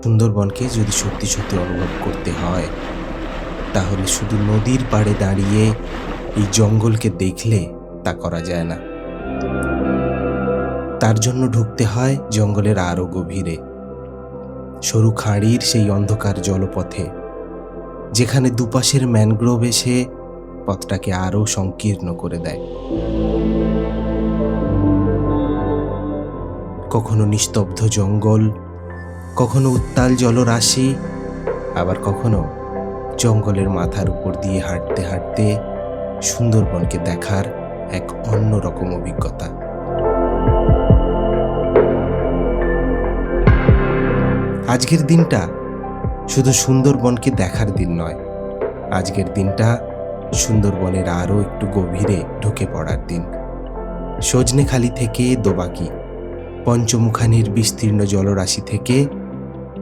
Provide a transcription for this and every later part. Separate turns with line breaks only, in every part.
সুন্দরবনকে যদি সত্যি সত্যি অনুভব করতে হয়, তাহলে শুধু নদীর পাড়ে দাঁড়িয়ে এই জঙ্গলকে দেখলে তা করা যায় না। তার জন্য ঢুকতে হয় জঙ্গলের আরো গভীরে, সরু খাঁড়ির সেই অন্ধকার জলপথে, যেখানে দুপাশের ম্যানগ্রোভ এসে পথটাকে আরো সংকীর্ণ করে দেয়। কখনো নিস্তব্ধ জঙ্গল, কখনো উত্তাল জলরাশি, আবার কখনো জঙ্গলের মাথার উপর দিয়ে হাঁটতে হাঁটতে সুন্দরবনকে দেখার এক অন্যরকম অভিজ্ঞতা। আজকের দিনটা শুধু সুন্দরবনকে দেখার দিন নয়, আজকের দিনটা সুন্দরবনের আরও একটু গভীরে ঢুকে পড়ার দিন। সজনেখালি থেকে দোবাকি, পঞ্চমুখানির বিস্তীর্ণ জলরাশি থেকে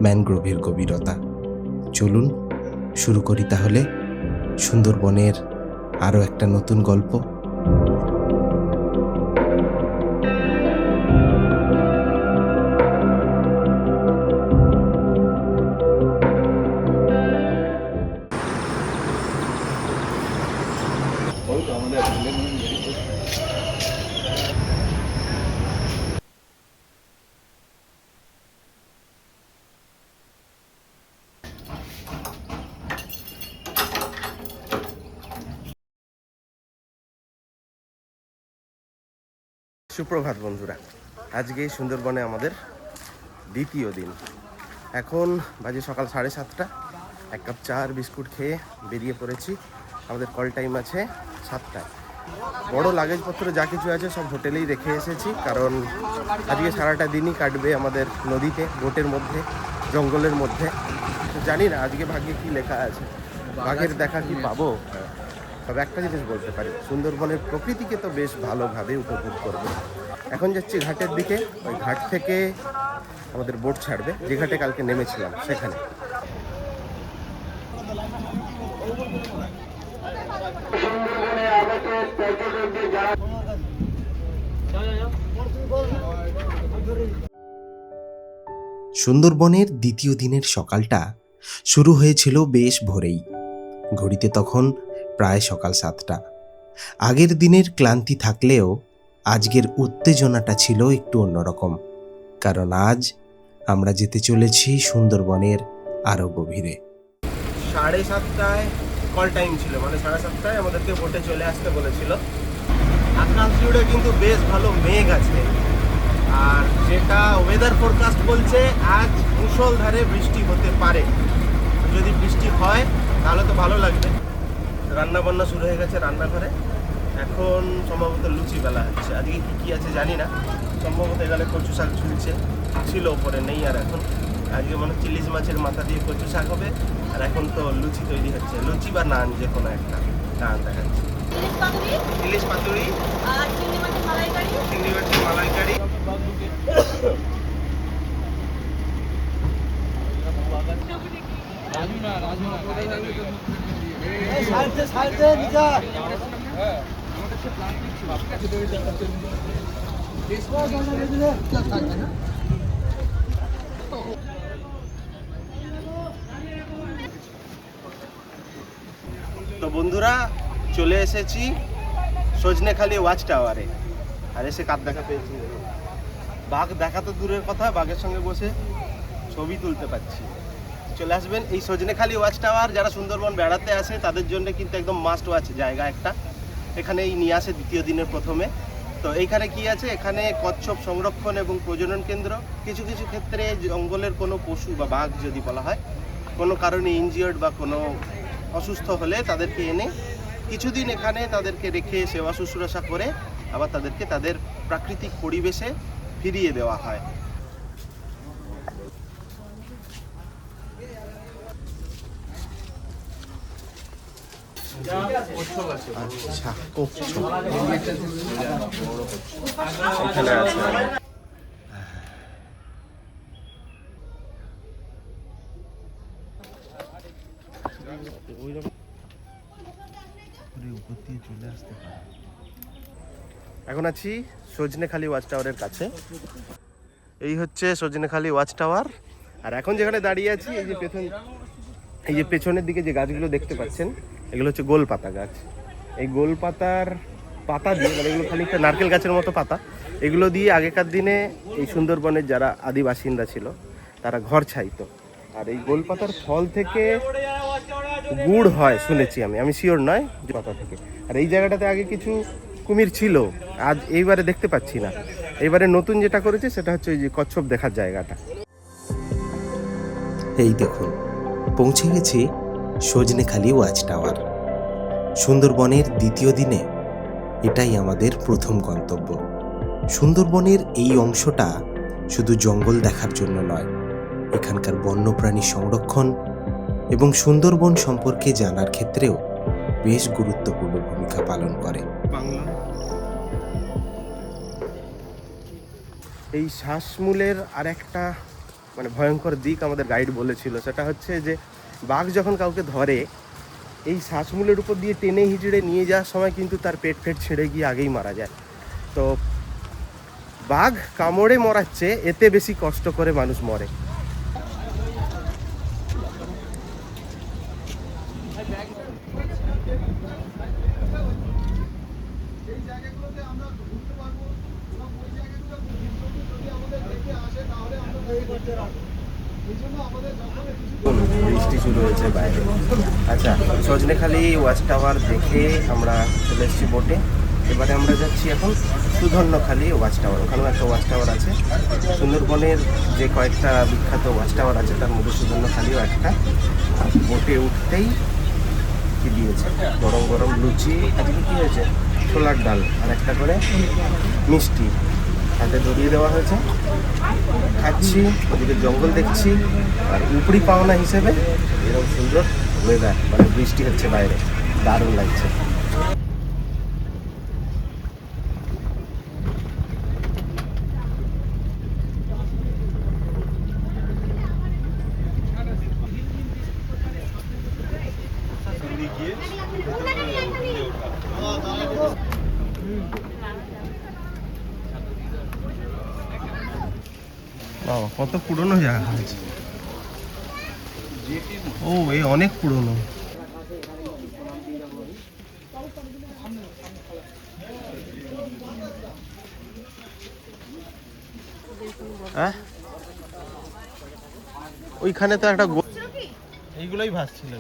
ম্যানগ্রোভের গভীরতা। চলুন শুরু করি তাহলে সুন্দরবনের আরও একটা নতুন গল্প। সুপ্রভাত বন্ধুরা, আজকে সুন্দরবনে আমাদের দ্বিতীয় দিন। এখন বাজে সকাল 7:30। এক কাপ চা আর বিস্কুট খেয়ে বেরিয়ে পড়েছি। আমাদের কল টাইম আছে 7টায়। বড় লাগেজপত্র যা কিছু আছে সব হোটেলেই রেখে এসেছি, কারণ আজকে সারাটা দিনই কাটবে আমাদের নদীতে, বোটের মধ্যে, জঙ্গলের মধ্যে। তো জানি না আজকে ভাগ্যে কি লেখা আছে, বাঘের দেখা কি পাবো। তবে একটা জিনিস বলতে পারি, সুন্দরবনের প্রকৃতিকে তো বেশ ভালোভাবে উপভোগ করবো। এখন যাচ্ছি ঘাটের দিকে, ওই ঘাট থেকে আমাদের বোট ছাড়বে, যে ঘাটে কালকে নেমেছিলাম সেখানে। সুন্দরবনের দ্বিতীয় দিনের সকালটা শুরু হয়েছিল বেশ ভোরেই। ঘড়িতে তখন প্রায় সকাল 7টা। আগের দিনের ক্লান্তি থাকলেও আজকের উত্তেজনাটা ছিল একটু অন্যরকম, কারণ আজ আমরা যেতে চলেছি সুন্দরবনের আরো গভীরে। 7:30টায় কল টাইম ছিল, মানে 7:30টায় আমাদেরকে বোটে চলে আসতে বলেছিল। আকাশ জুড়ে কিন্তু বেশ ভালো মেঘ আছে, আর যেটা ওয়েদার ফোরকাস্ট বলছে আজ মুষলধারে বৃষ্টি হতে পারে। যদি বৃষ্টি হয় তাহলে তো ভালো লাগবে। রান্না বান্না শুরু হয়ে গেছে রান্নাঘরে, এখন সম্ভবত লুচি বেলা হচ্ছে। আজকে কী আছে জানি না, সম্ভবত এখানে কচু শাক ঝুলছে, ছিল ওপরে, নেই আর এখন। আজকে মনে হচ্ছে ইলিশ মাছের মাথা দিয়ে কচু শাক হবে, আর এখন তো লুচি তৈরি হচ্ছে, লুচি বা নান যে কোনো একটা নান দেখাচ্ছে। ইলিশ পাতুরি, চিংড়ি মাছের মালাইকারি। তো বন্ধুরা, চলে এসেছি সজনেখালি ওয়াচ টাওয়ারে, আর এসে কার দেখা পেয়েছি। বাঘ দেখা তো দূরের কথা, বাঘের সঙ্গে বসে ছবি তুলতে পারছি। চলে আসবেন এই সজনেখালি ওয়াচ টাওয়ার। যারা সুন্দরবন বেড়াতে আসে তাদের জন্য কিন্তু একদম মাস্ট ওয়াচ জায়গা একটা। এখানেই নিয়ে আসে দ্বিতীয় দিনের প্রথমে। তো এইখানে কি আছে, এখানে কচ্ছপ সংরক্ষণ এবং প্রজনন কেন্দ্র। কিছু কিছু ক্ষেত্রে জঙ্গলের কোনো পশু বা বাঘ যদি বলা হয়, কোনো কারণে ইনজিওর্ড বা কোনো অসুস্থ হলে তাদেরকে এনে কিছুদিন এখানে তাদেরকে রেখে সেবা শুশ্রূষা করে আবার তাদেরকে তাদের প্রাকৃতিক পরিবেশে ফিরিয়ে দেওয়া হয়। আচ্ছা, কচ্ছপ এখানে আছে। ওইরকম উপর দিয়ে চলে আসতে পারে। এখন আছি সজনেখালি ওয়াচ টাওয়ারের কাছে। এই হচ্ছে সজনেখালি ওয়াচ টাওয়ার। আর এখন যেখানে দাঁড়িয়ে আছি এই যে পেছনের দিকে যে গাছগুলো দেখতে পাচ্ছেন, এগুলো হচ্ছে গোলপাতা গাছ। এই গোলপাতার পাতা দিয়ে, মানে এগুলো খানিকটা নারকেল গাছের মতো পাতা, এগুলো দিয়ে আগেকার দিনে এই সুন্দরবনের যারা আদি বাসিন্দা ছিল তারা ঘর ছাইতো। আর এই গোলপাতার ফল থেকে গুড় হয় শুনেছি, আমি শিওর নয়, পাতা থেকে। আর এই জায়গাটাতে আগে কিছু কুমির ছিল, আজ এইবারে দেখতে পাচ্ছি না। এইবারে নতুন যেটা করেছে সেটা হচ্ছে ওই যে কচ্ছপ দেখার জায়গাটা। এই দেখুন, পৌঁছে গেছি সজনেখালি ওয়াচ টাওয়ার। সুন্দরবনের দ্বিতীয় দিনে এটাই আমাদের প্রথম গন্তব্য। সুন্দরবনের এই অংশটা শুধু জঙ্গল দেখার জন্য নয়, এখানকার বন্যপ্রাণী সংরক্ষণ এবং সুন্দরবন সম্পর্কে জানার ক্ষেত্রেও বেশ গুরুত্বপূর্ণ ভূমিকা পালন করে। এই শ্বাসমূলের আর একটা মানে ভয়ঙ্কর দিক আমাদের গাইড বলেছিল, সেটা হচ্ছে যে বাঘ যখন কাউকে ধরে এই শ্বাসমূলের উপর দিয়ে টেনে হিচড়ে নিয়ে যাওয়ার সময় কিন্তু তার পেট ছেড়ে গিয়ে আগেই মারা যায়। তো বাঘ কামড়ে মরাচ্ছে, এতে বেশি কষ্ট করে মানুষ মরে। বৃষ্টি শুরু হয়েছে বাইরে। আচ্ছা, সজনেখালি ওয়াচ টাওয়ার দেখে আমরা চলে এসেছি বোটে। এবারে আমরা যাচ্ছি এখন সুধন্যখালি ওয়াচ টাওয়ার। ওখানেও একটা ওয়াচ টাওয়ার আছে। সুন্দরবনের যে কয়েকটা বিখ্যাত ওয়াচ টাওয়ার আছে তার মধ্যে সুধন্যখালিও একটা। বোটে উঠতেই কি দিয়েছে, গরম গরম লুচি, আজকে কী হয়েছে, ছোলার ডাল আর একটা করে মিষ্টি হাতে ধরিয়ে দেওয়া হয়েছে। খাচ্ছি, ওদিকে জঙ্গল দেখছি, আর উপরি পাওনা হিসেবে এরকম সুন্দর ওয়েদার, মানে বৃষ্টি হচ্ছে বাইরে, দারুণ লাগছে। কত পুরনো জায়গা আছে। ও, এই অনেক পুরনো। হ্যাঁ, ওইখানে তো একটা এইগুলোই ভাসছিল।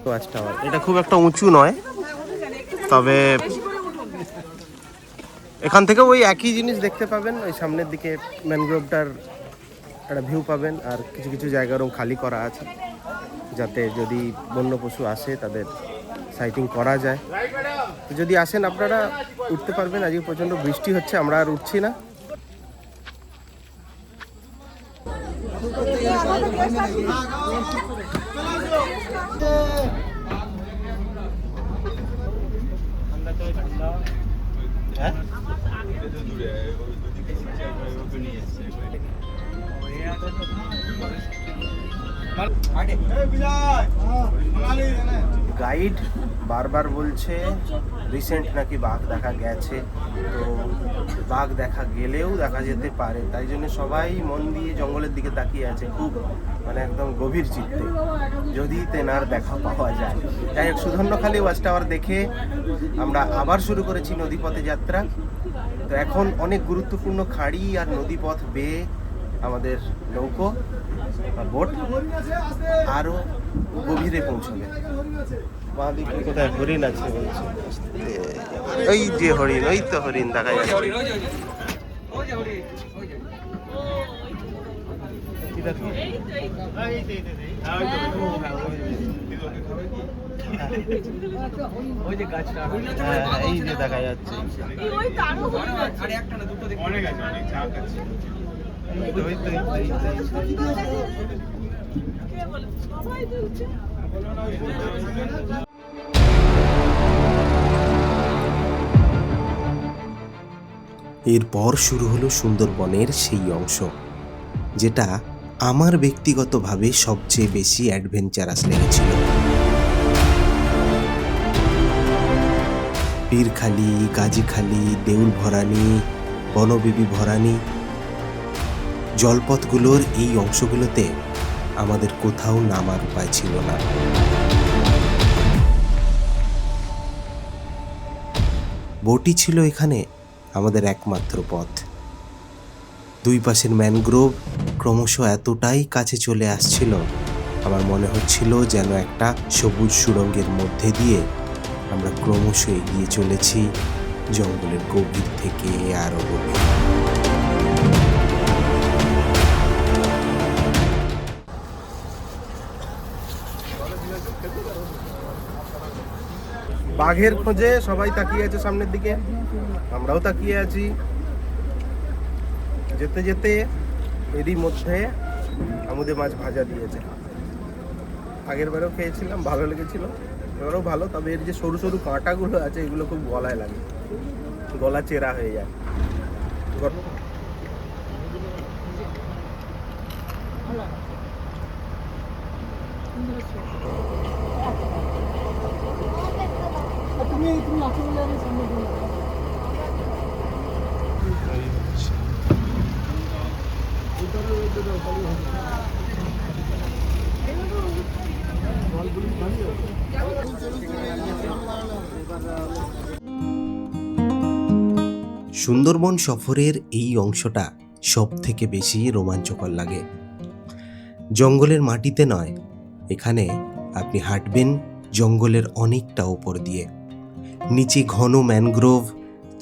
ওয়াচ টাওয়ার এটা খুব একটা উঁচু নয়, তবে এখান থেকে ওই একই জিনিস দেখতে পাবেন। ওই সামনের দিকে ম্যানগ্রোভটার একটা ভিউ পাবেন, আর কিছু কিছু জায়গা ওরকম খালি করা আছে যাতে যদি বন্য পশু আসে তাদের সাইটিং করা যায়। তো যদি আসেন আপনারা উঠতে পারবেন। আজকে প্রচণ্ড বৃষ্টি হচ্ছে, আমরা আর উঠছি না। গাইড বারবার বলছে রিসেন্ট নাকি বাঘ দেখা গেছে, তো বাঘ দেখা গেলেও দেখা যেতে পারে, তাই জন্য সবাই মন দিয়ে জঙ্গলের দিকে তাকিয়ে আছে, খুব মানে একদম গভীর চিত্তে, যদি তেনার দেখা পাওয়া যায়। যাই হোক, সুধন্যখালি ওয়াচ টাওয়ার দেখে আমরা আবার শুরু করেছি নদীপথে যাত্রা। তো এখন অনেক গুরুত্বপূর্ণ খাড়ি আর নদীপথ বেয়ে আমাদের নৌকো বা বোট আরও গভীরে পৌঁছবে। বাঁ দিকে কোথায় হরিণ আছে বলছে, ওই যে হরিণ, ওই তো হরিণ দেখা যাচ্ছে। এই যে দেখা যাচ্ছে, এরপর শুরু হলো সুন্দরবনের সেই অংশ যেটা আমার ব্যক্তিগতভাবে সবচেয়ে বেশি অ্যাডভেঞ্চারাস লেগেছিল। পীরখালি, গাজীখালি, দেউল ভরানি, বনবিবি ভরানি, জলপথগুলোর এই অংশগুলোতে আমাদের কোথাও নামার উপায় ছিল না। বটি ছিল এখানে আমাদের একমাত্র পথ। দুই পাশের ম্যানগ্রোভ ক্রমশ এতটাই কাছে চলে আসছিল, আমার মনে হচ্ছিল যেন একটা সবুজ সুড়ঙ্গের মধ্যে দিয়ে আমরা ক্রমশ এগিয়ে চলেছি জঙ্গলের গভীর থেকে আরো গভীর।
বাঘের খোঁজে সবাই তাকিয়ে আছে সামনের দিকে, আমরাও তাকিয়ে আছি। যেতে যেতে এরই মধ্যে আমুদে মাছ ভাজা দিয়েছে। আগের বারেও খেয়েছিলাম, ভালো লেগেছিল, এবারেও ভালো। তবে এর যে সরু সরু কাঁটাগুলো আছে এগুলো খুব গলায় লাগে, গলা চেরা হয়ে যায়।
সুন্দরবন সফরের এই অংশটা সব থেকে বেশি রোমাঞ্চকর লাগে। জঙ্গলের মাটিতে নয়, এখানে আপনি হাঁটবেন জঙ্গলের অনেকটা ওপর দিয়ে। নিচে ঘন ম্যানগ্রোভ,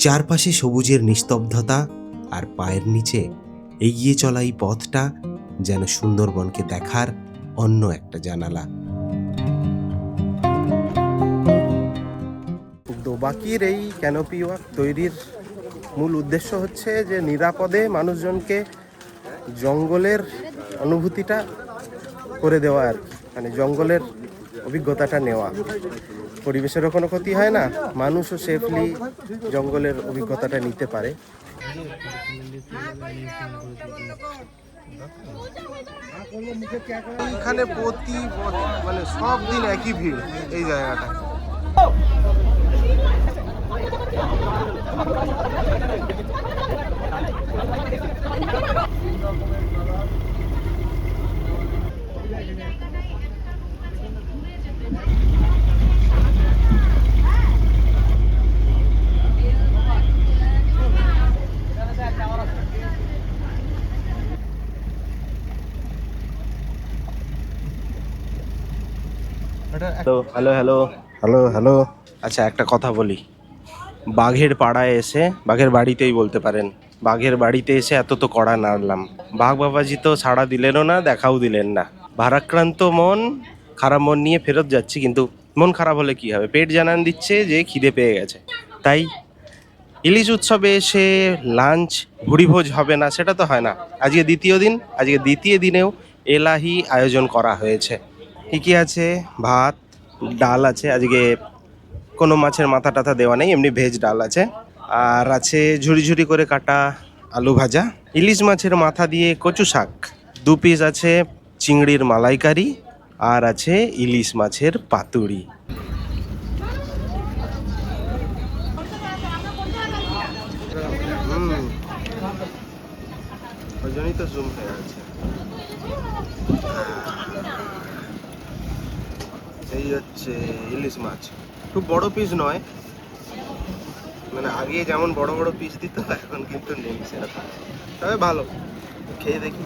চারপাশে সবুজের নিস্তব্ধতা, আর পায়ের নিচে এগিয়ে চলা এই পথটা যেন সুন্দরবনকে দেখার অন্য একটা জানালা।
দোবাকির এই ক্যানোপি ওয়াক তৈরির মূল উদ্দেশ্য হচ্ছে যে নিরাপদে মানুষজনকে জঙ্গলের অনুভূতিটা করে দেওয়া, আর মানে জঙ্গলের অভিজ্ঞতাটা নেওয়া। পরিবেশেরও কোনো ক্ষতি হয় না, মানুষও সেফলি জঙ্গলের অভিজ্ঞতাটা নিতে পারে। এখানে প্রতি মানে সব দিন একই ভিড় এই জায়গাটা।
Hello hello hello hello. আচ্ছা, একটা কথা বলি। বাঘের পাড়ায় এসে, বাঘের বাড়িতেই বলতে পারেন, বাঘের বাড়িতে এসে এত তো কড়া নাড়লাম, বাঘ বাবাজি তো ছাড়া দিলেনও না, দেখাও দিলেন না। ভারাক্রান্ত মন, খারাপ মন নিয়ে ফেরত যাচ্ছি। কিন্তু মন খারাপ হলে কি হবে, পেট জানান দিচ্ছে যে খিদে পেয়ে গেছে। তাই ইলিশ উৎসবে এসে লাঞ্চ ভুড়িভোজ হবে না সেটা তো হয় না। আজকে দ্বিতীয় দিন, আজকে দ্বিতীয় দিনেও এলাহি আয়োজন করা হয়েছে। কী আছে, ভাত, ডাল আছে, আজকে কোনো মাছের মাথা টাথা দেওয়া নেই, এমনি ভেজ ডাল আছে। আর আছে ঝুড়ি ঝুড়ি করে কাটা আলু ভাজা, ইলিশ মাছের মাথা দিয়ে কচু শাক, 2 পিস আছে চিংড়ির মালাইকারি, আর আছে ইলিশ মাছের পাতুড়ি।
ওই জন্যই তো জুম হয়ে আছে। এই হচ্ছে ইলিশ মাছ, খুব বড় পিস নয়, মানে আগে যেমন বড় বড় পিস দিত এখন কিন্তু নেই সেরকম, তবে ভালো। খেয়ে দেখি।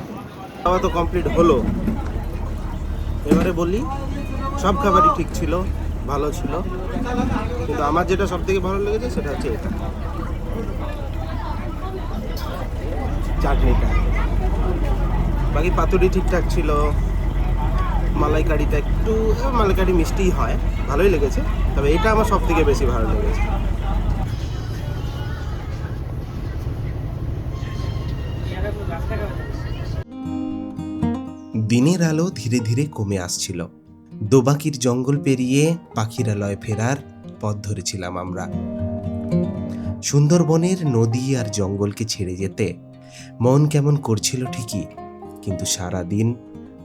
খাওয়া তো কমপ্লিট হলো। এবারে বলি, সব খাবারই ঠিক ছিল, ভালো ছিল, কিন্তু আমার যেটা সব থেকে ভালো লেগেছে সেটা হচ্ছে এটা, চাটনিটা। বাকি পাতুরি ঠিকঠাক ছিল, মালাইকারিটা একটু, মালাইকারি মিষ্টিই হয়, ভালোই লেগেছে। তবে এটা আমার সব থেকে বেশি ভালো লেগেছে।
দিনের আলো ধীরে ধীরে কমে আসছিল। দোবাকির জঙ্গল পেরিয়ে পাখিরালয়ে ফেরার পথ ধরেছিলাম আমরা। সুন্দরবনের নদী আর জঙ্গলকে ছেড়ে যেতে মন কেমন করছিল ঠিকই, কিন্তু সারাদিন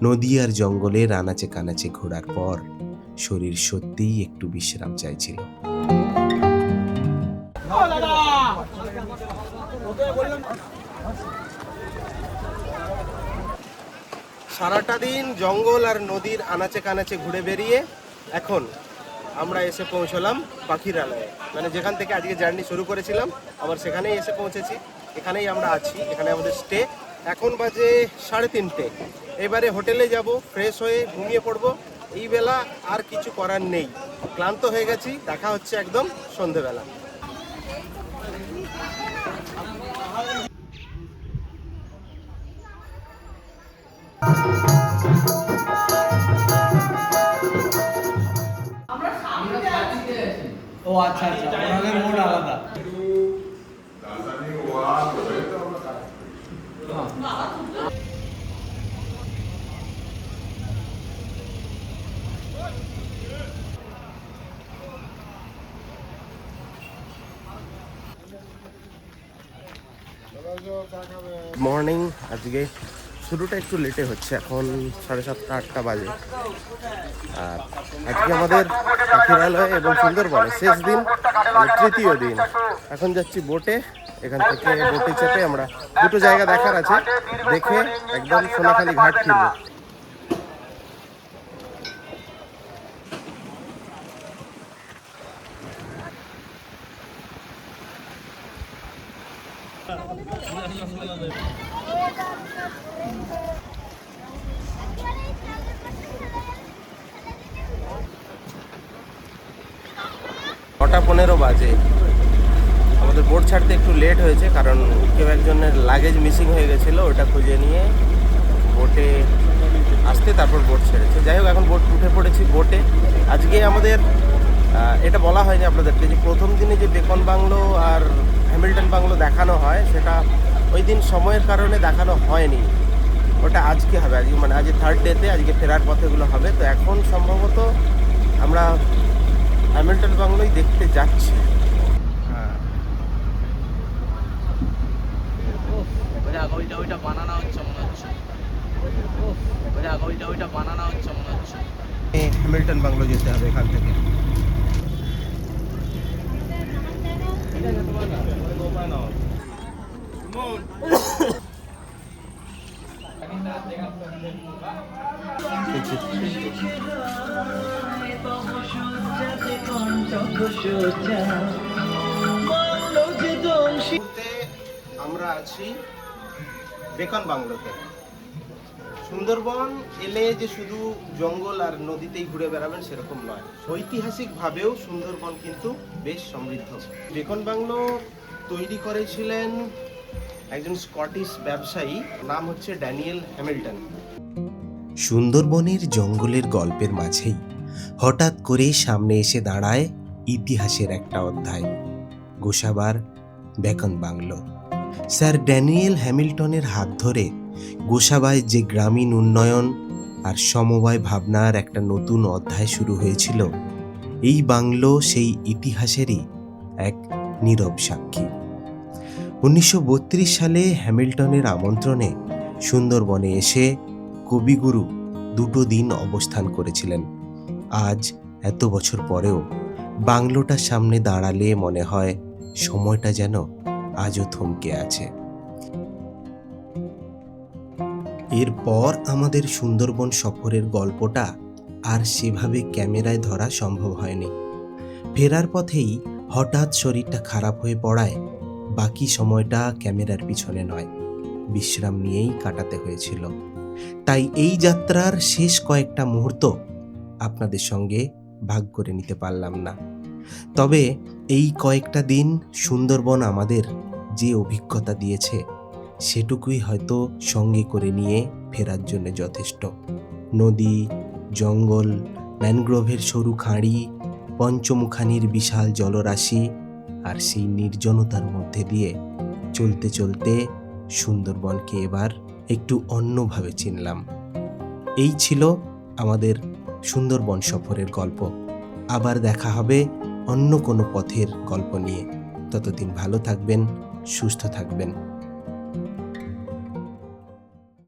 নদী আর জঙ্গলের আনাচে কানাচে ঘোরার পর শরীর সত্যিই একটু বিশ্রাম চাইছিল।
সারাটা দিন জঙ্গল আর নদীর আনাচে কানাচে ঘুরে বেরিয়ে এখন আমরা এসে পৌঁছলাম পাখিরালয়ে, মানে যেখান থেকে আজকে জার্নি শুরু করেছিলাম আবার সেখানেই এসে পৌঁছেছি। এখানেই আমরা আছি, এখানে আমাদের স্টে। এখন বাজে 3:30। এবারে হোটেলে যাব, ফ্রেশ হয়ে ঘুমিয়ে পড়বো। এই বেলা আর কিছু করার নেই, ক্লান্ত হয়ে গেছি। দেখা হচ্ছে একদম সন্ধেবেলা।
ও আচ্ছা আচ্ছা, ওনাদের মোড আলাদা।
মর্নিং। আজকে শুরুটা একটু লেটে হচ্ছে, এখন 7:30-8টা বাজে। আর আজকে আমাদের পাখিরালয় এবং সুন্দরবনে শেষ দিন, মানে তৃতীয় দিন। এখন যাচ্ছি বোটে। এখান থেকে বোটে চেপে আমরা দুটো জায়গা দেখার আছে, দেখে একদম সোনাখালি ঘাট ফিরবো। নটা 15 বাজে। আমাদের বোট ছাড়তে একটু লেট হয়েছে, কারণ কেউ একজনের লাগেজ মিসিং হয়ে গেছিলো, ওটা খুঁজে নিয়ে বোটে আসতে তারপর বোট ছেড়েছে। যাই হোক, এখন বোট উঠে পড়েছি বোটে। আজকে আমাদের এটা বলা হয়নি আপনাদেরকে যে প্রথম দিনে যে বেকন বাংলো আর হ্যামিল্টন বাংলো দেখানো হয়, সেটা ওই দিন সময়ের কারণে দেখানো হয়নি। ওটা আজকে হবে, আজকে মানে আজ 3rd ডেতে, আজকে ফেরার পথে এগুলো হবে। তো এখন সম্ভবত আমরা হ্যামিল্টন বাংলোই দেখতে যাচ্ছি।
ওইটা বানানো হচ্ছে মনে হচ্ছে। ওইটা বানানো হচ্ছে মনে হচ্ছে।
হ্যামিল্টন বাংলো যেতে হবে এখান থেকে। আমরা আছি বেকন বাংলোতে। সুন্দরবন এলে যে শুধু জঙ্গল আর নদীতেই ঘুরে বেড়াবেন সেরকম নয়, ঐতিহাসিকভাবেও সুন্দরবন কিন্তু বেশ সমৃদ্ধ। বেকন বাংলো তৈরি করেছিলেন একজন স্কটিশ ব্যবসায়ী, নাম হচ্ছে ড্যানিয়েল হ্যামিল্টন।
সুন্দরবনের জঙ্গলের গল্পের মাঝেই হঠাৎ করে সামনে এসে দাঁড়ায় ইতিহাসের একটা অধ্যায়, গোসাবার বেকন বাংলো। স্যার ড্যানিয়েল হ্যামিল্টনের হাত ধরে গোসাবায় যে গ্রামীণ উন্নয়ন আর সমবায় ভাবনার একটা নতুন অধ্যায় শুরু হয়েছিল, এই বাংলো সেই ইতিহাসেরই এক নীরব সাক্ষী। 1932 সালে হ্যামিল্টনের আমন্ত্রণে সুন্দরবনে এসে কবিগুরু 2 দিন অবস্থান করেছিলেন। আজ এত বছর পরেও বাংলোটার সামনে দাঁড়ালে মনে হয় সময়টা যেন আজও থমকে আছে। এরপর আমাদের সুন্দরবন সফরের গল্পটা আর সেভাবে ক্যামেরায় ধরা সম্ভব হয়নি। ফেরার পথেই হঠাৎ শরীরটা খারাপ হয়ে পড়ায় বাকি সময়টা ক্যামেরার পিছনে নয়, বিশ্রাম নিয়েই কাটাতে হয়েছিল। তাই এই যাত্রার শেষ কয়েকটা মুহূর্ত আপনাদের সঙ্গে ভাগ করে নিতে পারলাম না। তবে এই কয়েকটা দিন সুন্দরবন আমাদের যে অভিজ্ঞতা দিয়েছে সেটুকুই হয়তো সঙ্গে করে নিয়ে ফেরার জন্য যথেষ্ট। নদী, জঙ্গল, ম্যানগ্রোভের সরু খাঁড়ি, পঞ্চমুখানির বিশাল জলরাশি আর সেই নির্জনতার মধ্যে দিয়ে চলতে চলতে সুন্দরবনকে এবার একটু অন্যভাবে চিনলাম। এই ছিল আমাদের সুন্দরবন সফরের গল্প। আবার দেখা হবে অন্য কোনো পথের গল্প নিয়ে। ততদিন ভালো থাকবেন, সুস্থ থাকবেন।